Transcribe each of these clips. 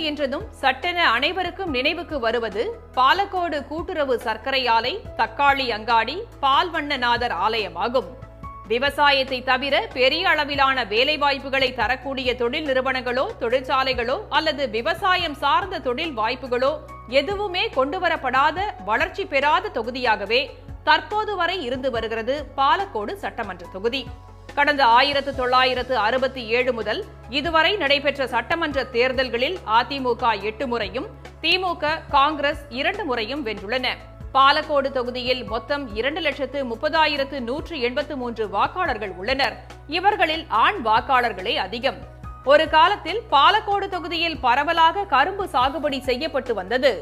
என்றதும் சட்டென அனைவருக்கும் நினைவுக்கு வருவது பாலக்கோடு கூட்டுறவு சர்க்கரை ஆலை, தக்காளி அங்காடி, பால்வண்ணநாதர் ஆலயமாகும். விவசாயத்தை தவிர பெரிய அளவிலான வேலைவாய்ப்புகளை தரக்கூடிய தொழில் நிறுவனங்களோ, தொழிற்சாலைகளோ அல்லது விவசாயம் சார்ந்த தொழில் வாய்ப்புகளோ எதுவுமே கொண்டுவரப்படாத, வளர்ச்சி பெறாத தொகுதியாகவே தற்போது வரை இருந்து வருகிறது பாலக்கோடு சட்டமன்ற தொகுதி. கடந்த 1967 முதல் இதுவரை நடைபெற்ற சட்டமன்ற தேர்தல்களில் அதிமுக 8 முறையும், திமுக, காங்கிரஸ் 2 முறையும் வென்றுள்ளன. பாலக்கோடு தொகுதியில் மொத்தம் 2,30,183 வாக்காளர்கள் உள்ளனர். இவர்களில் ஆண் வாக்காளர்களே அதிகம். ஒரு காலத்தில் பாலக்கோடு தொகுதியில் பரவலாக கரும்பு சாகுபடி செய்யப்பட்டு வந்தது.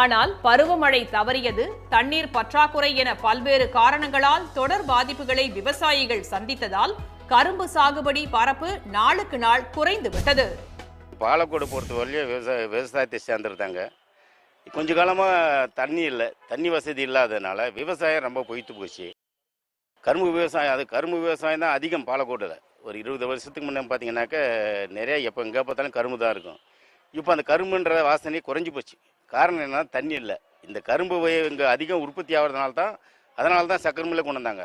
ஆனால் பருவமழை தவறியது, தண்ணீர் பற்றாக்குறை என பல்வேறு காரணங்களால் தொடர் பாதிப்புகளை விவசாயிகள் சந்தித்ததால் கரும்பு சாகுபடி பரப்பு நாளுக்கு நாள் குறைந்துவிட்டது. பாலக்கோடு பொறுத்தவரையிலும் விவசாயத்தை சேர்ந்துருந்தாங்க. கொஞ்ச காலமாக தண்ணி இல்லை, தண்ணி வசதி இல்லாததுனால விவசாயம் ரொம்ப பொய்த்து போச்சு. கரும்பு விவசாயம் தான் அதிகம் பாலக்கோட்டில். ஒரு 20 வருஷத்துக்கு முன்னே பார்த்தீங்கன்னாக்க நிறைய எங்கே பார்த்தாலும் கரும்பு தான் இருக்கும். இப்போ அந்த கரும்புன்ற வாசனை குறைஞ்சி போச்சு. காரணம் என்னன்னா தண்ணி இல்லை. இந்த கரும்பு இங்கே அதிகம் உற்பத்தி அதனால தான் சக்கரை மில்லை கொண்டு வந்தாங்க.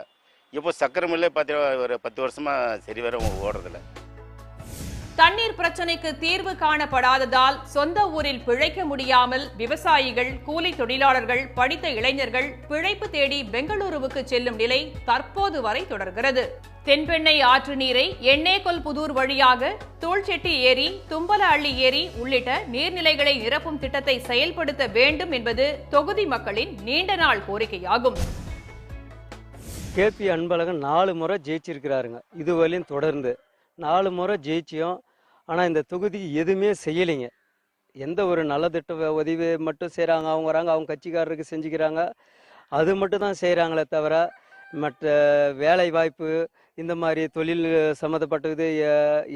இப்போ சக்கரை மில்லை பார்த்தீங்கன்னா ஒரு 10 வருஷமாக சரி வர ஓடுறதில்லை. தண்ணீர் பிரச்சனைக்கு தீர்வு காணப்படாததால் சொந்த ஊரில் பிழைக்க முடியாமல் விவசாயிகள், கூலி தொழிலாளர்கள், படித்த இளைஞர்கள் பிழைப்பு தேடி பெங்களூருவுக்கு செல்லும் நிலை தற்போது வரை தொடர்கிறது. தென்பெண்ணை ஆற்று நீரை எண்ணேகொல்புதூர் வழியாக தூள்செட்டி ஏரி, தும்பல அள்ளி ஏரி உள்ளிட்ட நீர்நிலைகளை நிரப்பும் திட்டத்தை செயல்படுத்த வேண்டும் என்பது தொகுதி மக்களின் நீண்ட நாள் கோரிக்கையாகும். கேபி அன்பழகன் 4 முறை ஜெயிச்சிருக்கிறாருங்க. இதுவரையும் தொடர்ந்து 4 முறை ஜெயிச்சியும், ஆனால் இந்த தொகுதிக்கு எதுவுமே செய்யலைங்க. எந்த ஒரு நலத்திட்ட உதவி மட்டும் செய்கிறாங்க. அவங்க வராங்க, அவங்க கட்சிக்காரருக்கு செஞ்சுக்கிறாங்க, அது மட்டும் தான் செய்கிறாங்களே தவிர மற்ற வேலை வாய்ப்பு இந்த மாதிரி தொழில் சம்மந்தப்பட்டது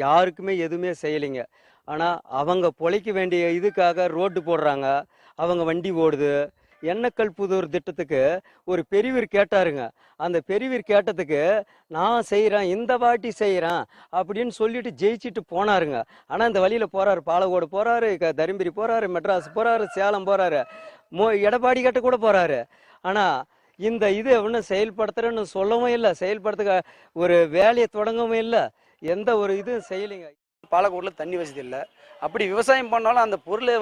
யாருக்குமே எதுவுமே செய்யலைங்க. ஆனால் அவங்க பொழைக்க வேண்டிய இதுக்காக ரோட்டு போடுறாங்க, அவங்க வண்டி ஓடுது. எண்ணக்கல்புதூர் திட்டத்துக்கு ஒரு பெரியவர் கேட்டாருங்க. அந்த பெரியவர் கேட்டதுக்கு நான் செய்கிறேன், இந்த வாட்டி செய்கிறேன் அப்படின்னு சொல்லிட்டு ஜெயிச்சுட்டு போனாருங்க. ஆனால் இந்த வழியில் போகிறாரு, பாலக்கோடு போகிறாரு, தருமபுரி போகிறாரு, மெட்ராஸ் போகிறாரு, சேலம் போகிறாரு, எடப்பாடி கிட்ட கூட போகிறாரு. ஆனால் இந்த இது ஒன்றும் செயல்படுத்துறேன்னு சொல்லவும் இல்லை, செயல்படுத்த ஒரு வேலையை தொடங்கவும் இல்லை, எந்த ஒரு இதுவும் செய்யலைங்க. பாலக்கோட்டில் தண்ணி வசதி இல்லை. அப்படி விவசாயம் பண்ணாலும் அந்த பொருளை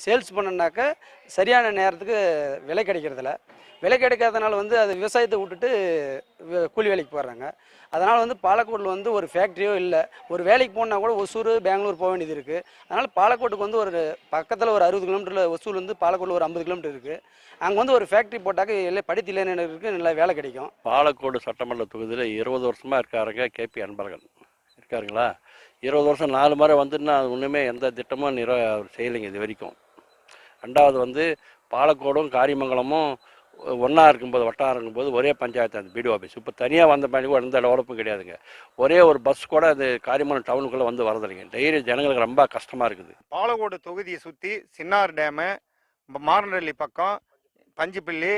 சேல்ஸ் பண்ணனாக்க சரியான நேரத்துக்கு விலை கிடைக்கிறதில்ல. விலை கிடைக்காதனால அது விவசாயத்தை விட்டுட்டு கூலி வேலைக்கு போடுறாங்க. அதனால் பாலக்கோட்டில் ஒரு ஃபேக்ட்ரியோ இல்லை. ஒரு வேலைக்கு போனால் கூட ஒசூர், பெங்களூர் போக வேண்டியது இருக்குது. அதனால் பாலக்கோட்டுக்கு ஒரு பக்கத்தில் ஒரு 60 கிலோமீட்டரில் ஒசூர் பாலக்கோட்டில் ஒரு 50 கிலோமீட்டர் இருக்குது. அங்கே ஒரு ஃபேக்ட்ரி போட்டாக்க இல்லை படித்த இளைஞர்களுக்கு நல்லா வேலை கிடைக்கும். பாலக்கோடு சட்டமன்ற தொகுதியில் 20 வருஷமாக இருக்காருங்க கேபி அன்பழகன் இருக்காருங்களா. 20 வருஷம் 4 முறை வந்துன்னா அது ஒன்றுமே எந்த திட்டமும் செய்யலைங்க இது வரைக்கும். ரெண்டாவது பாலக்கோடும் காரியமங்கலமும் ஒன்றா இருக்கும்போது, வட்டாரம் இருக்கும்போது ஒரே பஞ்சாயத்து அந்த பிடிஓ ஆஃபீஸ். இப்போ தனியாக வந்த மாதிரி கூட எந்த டெவலப்பும் கிடையாதுங்க. ஒரே ஒரு பஸ் கூட அது காரியமங்கலம் டவுனுக்குள்ளே வரதில்லைங்க. டெய்லி ஜனங்களுக்கு ரொம்ப கஷ்டமாக இருக்குது. பாலக்கோடு தொகுதியை சுற்றி சின்னார் டேமு, மாரநெல்லி பக்கம், பஞ்சுப்பிள்ளி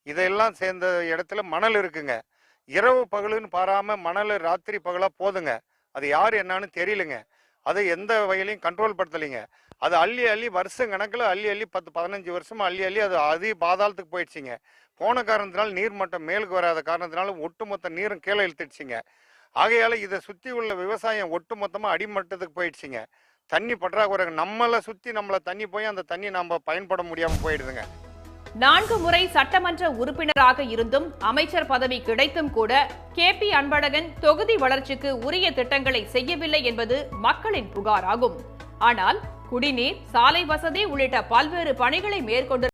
இதெல்லாம் சேர்ந்த இடத்துல மணல் இருக்குங்க. இரவு பகலுன்னு பாராமல் மணல் ராத்திரி பகலாக போதுங்க. அது யார் என்னன்னு தெரியலைங்க. அது எந்த வகையிலையும் கண்ட்ரோல் படுத்தலைங்க. அது அள்ளி வருஷம் கணக்கில் அள்ளி 10-15 வருஷமா அள்ளி அது பாதாளத்துக்கு போயிடுச்சிங்க. போன காரணத்தினால நீர்மட்டம் மேலுக்கு வராத காரணத்தினால ஒட்டுமொத்த நீரும் கீழே இழுத்துடுச்சிங்க. ஆகையால இதை சுற்றி உள்ள விவசாயம் ஒட்டுமொத்தமாக அடிமட்டத்துக்கு போயிடுச்சிங்க. தண்ணி பற்றாக்குறை, நம்மளை சுற்றி தண்ணி போய் அந்த தண்ணி நம்ம பயன்பட முடியாமல் போயிடுதுங்க. 4 முறை சட்டமன்ற உறுப்பினராக இருந்தும் அமைச்சர் பதவி கிடைத்தும் கூட கேபி அன்பழகன் தொகுதி வளர்ச்சிக்கு உரிய திட்டங்களை செய்யவில்லை என்பது மக்களின் புகாராகும். ஆனால் குடிநீர், சாலை வசதி உள்ளிட்ட பல்வேறு பணிகளை மேற்கொண்டு